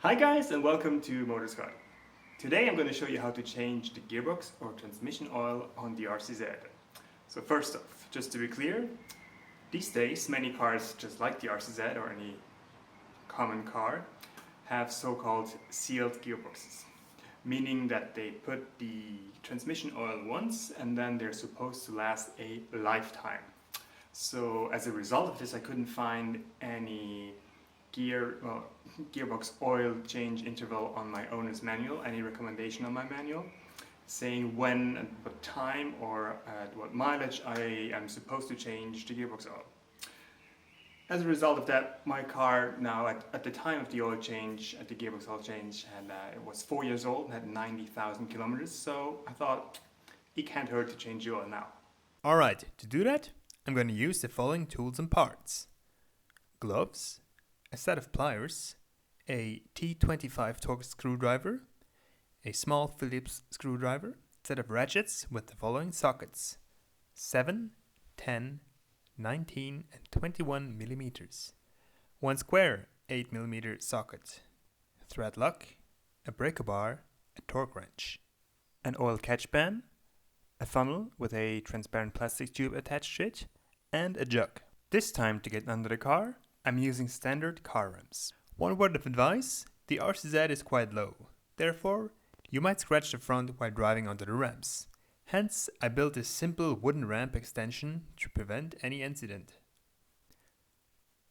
Hi guys and welcome to Motorscott. Today I'm going to show you how to change the gearbox or transmission oil on the RCZ. So first off, just to be clear, these days many cars just like the RCZ or any common car have so-called sealed gearboxes, meaning that they put the transmission oil once and then they're supposed to last a lifetime. So as a result of this I couldn't find any gearbox oil change interval on my owner's manual, any recommendation on my manual saying when and what time or at what mileage I am supposed to change the gearbox oil. As a result of that, my car now at the time of the oil change, at the gearbox oil change, and it was 4 years old and had 90,000 kilometers, so I thought it can't hurt to change the oil now. Alright, to do that, I'm going to use the following tools and parts: gloves, a set of pliers, a T25 Torx screwdriver, a small Phillips screwdriver, a set of ratchets with the following sockets: 7, 10, 19 and 21 millimeters, one square 8 millimeter socket, thread lock, a breaker bar, a torque wrench, an oil catch pan, a funnel with a transparent plastic tube attached to it, and a jug. This time, to get under the car, I'm using standard car ramps. One word of advice: the RCZ is quite low, therefore you might scratch the front while driving onto the ramps. Hence, I built this simple wooden ramp extension to prevent any incident.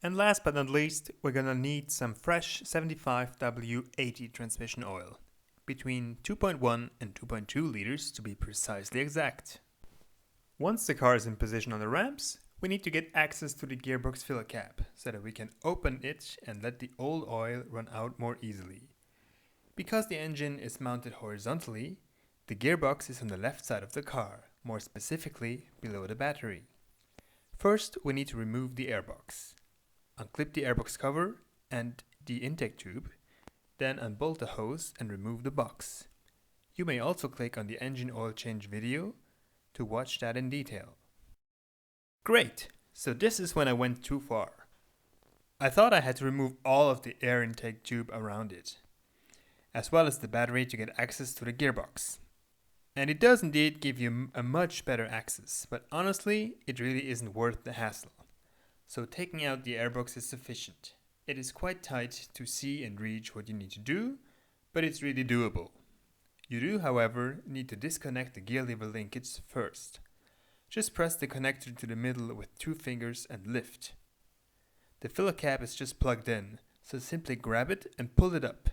And last but not least, we're gonna need some fresh 75W80 transmission oil, between 2.1 and 2.2 liters to be precisely exact. Once the car is in position on the ramps, we need to get access to the gearbox filler cap so that we can open it and let the old oil run out more easily. Because the engine is mounted horizontally, the gearbox is on the left side of the car, more specifically below the battery. First, we need to remove the airbox. Unclip the airbox cover and the intake tube, then unbolt the hose and remove the box. You may also click on the engine oil change video to watch that in detail. Great! So this is when I went too far. I thought I had to remove all of the air intake tube around it, as well as the battery to get access to the gearbox. And it does indeed give you a much better access, but honestly, it really isn't worth the hassle. So taking out the airbox is sufficient. It is quite tight to see and reach what you need to do, but it's really doable. You do, however, need to disconnect the gear lever linkage first. Just press the connector to the middle with 2 fingers and lift. The filler cap is just plugged in, so simply grab it and pull it up.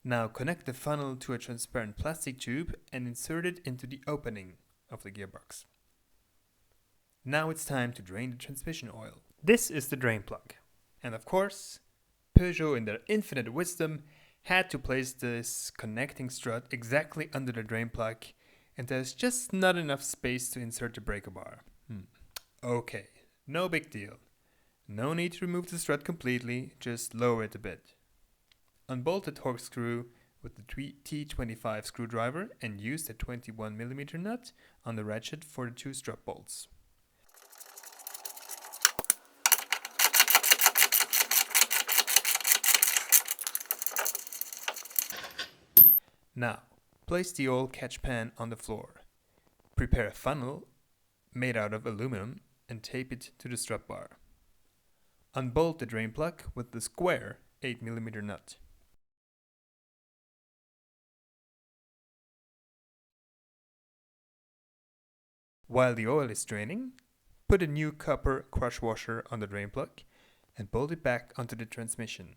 Now connect the funnel to a transparent plastic tube and insert it into the opening of the gearbox. Now it's time to drain the transmission oil. This is the drain plug. And of course, Peugeot in their infinite wisdom had to place this connecting strut exactly under the drain plug, and there's just not enough space to insert the breaker bar. Okay, no big deal. No need to remove the strut completely, just lower it a bit. Unbolt the torque screw with the T25 screwdriver and use the 21 mm nut on the ratchet for the 2 strut bolts. Now, place the oil catch pan on the floor. Prepare a funnel made out of aluminum and tape it to the strut bar. Unbolt the drain plug with the square 8 mm nut. While the oil is draining, put a new copper crush washer on the drain plug and bolt it back onto the transmission.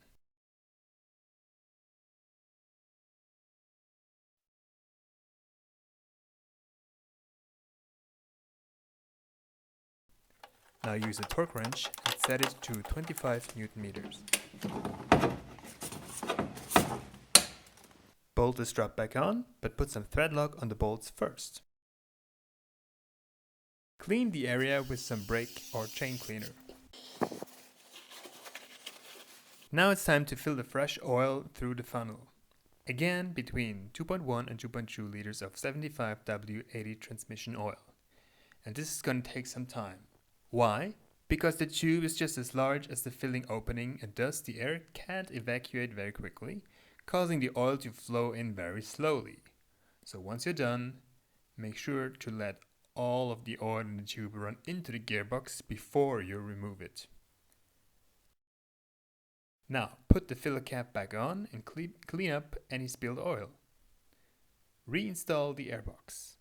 Now use a torque wrench and set it to 25 Newton meters. Bolt the strap back on, but put some thread lock on the bolts first. Clean the area with some brake or chain cleaner. Now it's time to fill the fresh oil through the funnel. Again, between 2.1 and 2.2 liters of 75W80 transmission oil. And this is going to take some time. Why? because the tube is just as large as the filling opening and thus the air can't evacuate very quickly, causing the oil to flow in very slowly. So once you're done, make sure to let all of the oil in the tube run into the gearbox before you remove it. Now put the filler cap back on and clean up any spilled oil. Reinstall the airbox.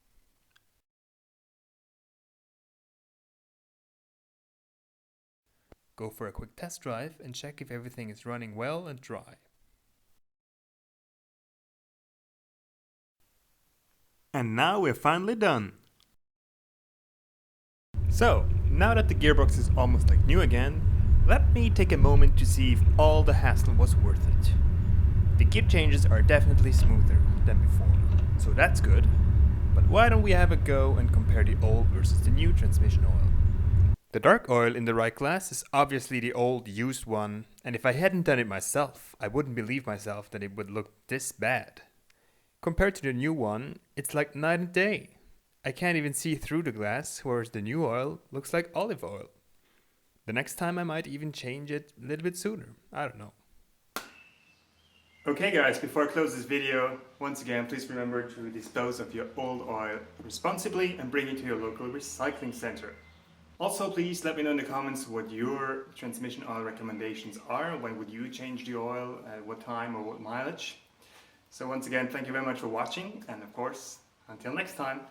Go for a quick test drive and check if everything is running well and dry. And now we're finally done. So, now that the gearbox is almost like new again, let me take a moment to see if all the hassle was worth it. The gear changes are definitely smoother than before, so that's good. But why don't we have a go and compare the old versus the new transmission oil? The dark oil in the right glass is obviously the old used one, and if I hadn't done it myself, I wouldn't believe myself that it would look this bad. Compared to the new one, it's like night and day. I can't even see through the glass, whereas the new oil looks like olive oil. The next time I might even change it a little bit sooner. I don't know. Okay guys, before I close this video, once again please remember to dispose of your old oil responsibly and bring it to your local recycling center. Also please let me know in the comments what your transmission oil recommendations are. When would you change the oil, at what time or what mileage? So once again, thank you very much for watching, and of course, until next time.